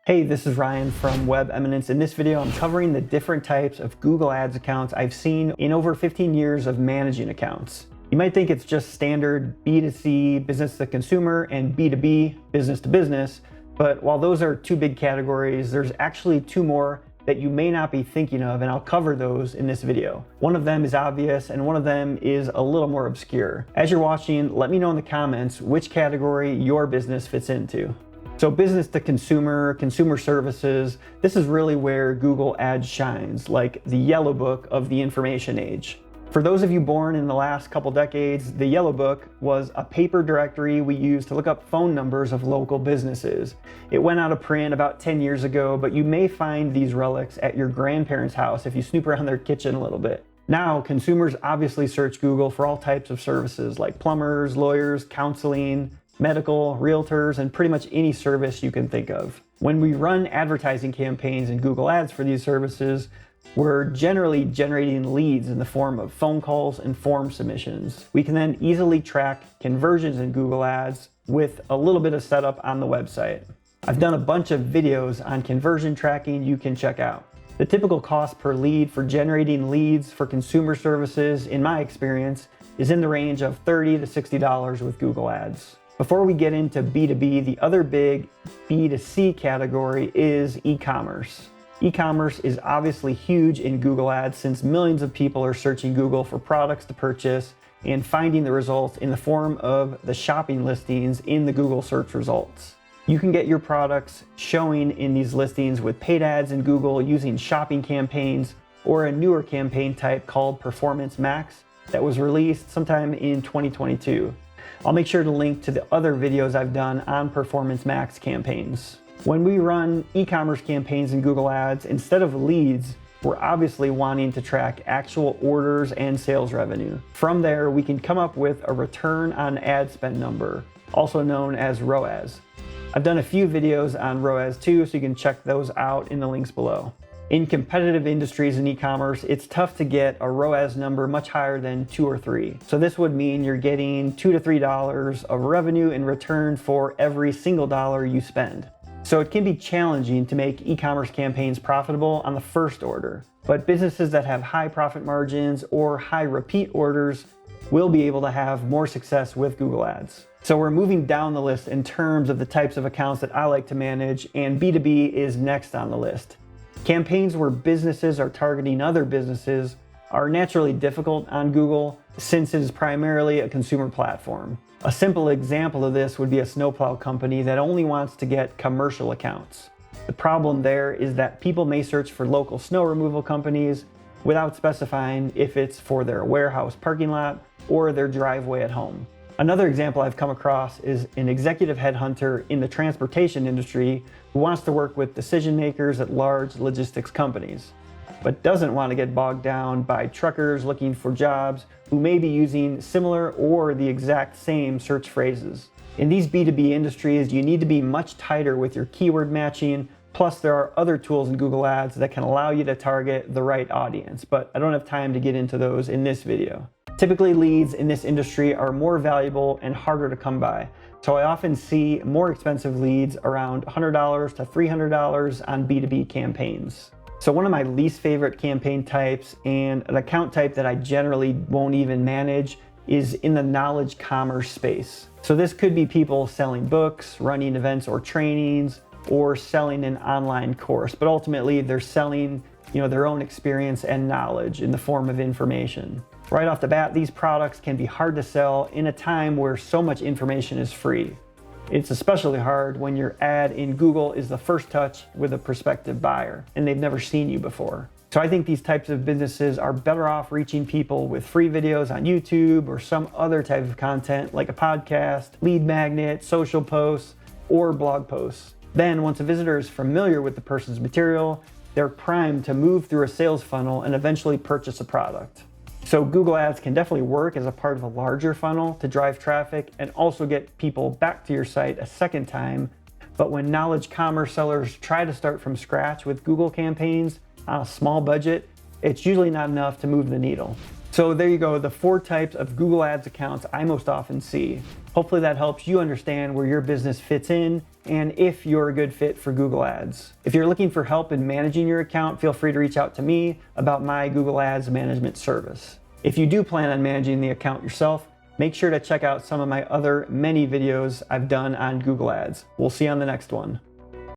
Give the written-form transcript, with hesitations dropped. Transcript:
Hey, this is Ryan from Web Eminence. In this video, I'm covering the different types of Google Ads accounts I've seen in over 15 years of managing accounts. You might think it's just standard B2C, business to consumer, and B2B, business to business, but while those are two big categories, there's actually two more that you may not be thinking of, and I'll cover those in this video. One of them is obvious, and one of them is a little more obscure. As you're watching, let me know in the comments which category your business fits into. So business to consumer, consumer services, this is really where Google Ads shines, like the yellow book of the information age. For those of you born in the last couple decades, the yellow book was a paper directory we used to look up phone numbers of local businesses. It went out of print about 10 years ago, but you may find these relics at your grandparents' house if you snoop around their kitchen a little bit. Now, consumers obviously search Google for all types of services like plumbers, lawyers, counseling, medical, realtors, and pretty much any service you can think of. When we run advertising campaigns in Google Ads for these services, we're generally generating leads in the form of phone calls and form submissions. We can then easily track conversions in Google Ads with a little bit of setup on the website. I've done a bunch of videos on conversion tracking you can check out. The typical cost per lead for generating leads for consumer services, in my experience, is in the range of $30 to $60 with Google Ads. Before we get into B2B, the other big B2C category is e-commerce. E-commerce is obviously huge in Google Ads since millions of people are searching Google for products to purchase and finding the results in the form of the shopping listings in the Google search results. You can get your products showing in these listings with paid ads in Google using shopping campaigns or a newer campaign type called Performance Max that was released sometime in 2022. I'll make sure to link to the other videos I've done on Performance Max campaigns. When we run e-commerce campaigns in Google Ads, instead of leads, we're obviously wanting to track actual orders and sales revenue. From there, we can come up with a return on ad spend number, also known as ROAS. I've done a few videos on ROAS too, so you can check those out in the links below. In competitive industries in e-commerce, it's tough to get a ROAS number much higher than 2 or 3. So this would mean you're getting $2 to $3 of revenue in return for every single dollar you spend. So it can be challenging to make e-commerce campaigns profitable on the first order, but businesses that have high profit margins or high repeat orders will be able to have more success with Google Ads. So we're moving down the list in terms of the types of accounts that I like to manage, and B2B is next on the list. Campaigns where businesses are targeting other businesses are naturally difficult on Google since it is primarily a consumer platform. A simple example of this would be a snowplow company that only wants to get commercial accounts. The problem there is that people may search for local snow removal companies without specifying if it's for their warehouse parking lot or their driveway at home. Another example I've come across is an executive headhunter in the transportation industry who wants to work with decision makers at large logistics companies, but doesn't want to get bogged down by truckers looking for jobs who may be using similar or the exact same search phrases. In these B2B industries, you need to be much tighter with your keyword matching, plus there are other tools in Google Ads that can allow you to target the right audience, but I don't have time to get into those in this video. Typically, leads in this industry are more valuable and harder to come by, so I often see more expensive leads around $100 to $300 on B2B campaigns. So one of my least favorite campaign types and an account type that I generally won't even manage is in the knowledge commerce space. So this could be people selling books, running events or trainings, or selling an online course, but ultimately they're selling, their own experience and knowledge in the form of information. Right off the bat, these products can be hard to sell in a time where so much information is free. It's especially hard when your ad in Google is the first touch with a prospective buyer and they've never seen you before. So I think these types of businesses are better off reaching people with free videos on YouTube or some other type of content like a podcast, lead magnet, social posts, or blog posts. Then once a visitor is familiar with the person's material, they're primed to move through a sales funnel and eventually purchase a product. So Google Ads can definitely work as a part of a larger funnel to drive traffic and also get people back to your site a second time. But when knowledge commerce sellers try to start from scratch with Google campaigns on a small budget, it's usually not enough to move the needle. So there you go, the 4 types of Google Ads accounts I most often see. Hopefully that helps you understand where your business fits in and if you're a good fit for Google Ads. If you're looking for help in managing your account, feel free to reach out to me about my Google Ads management service. If you do plan on managing the account yourself, make sure to check out some of my other many videos I've done on Google Ads. We'll see you on the next one.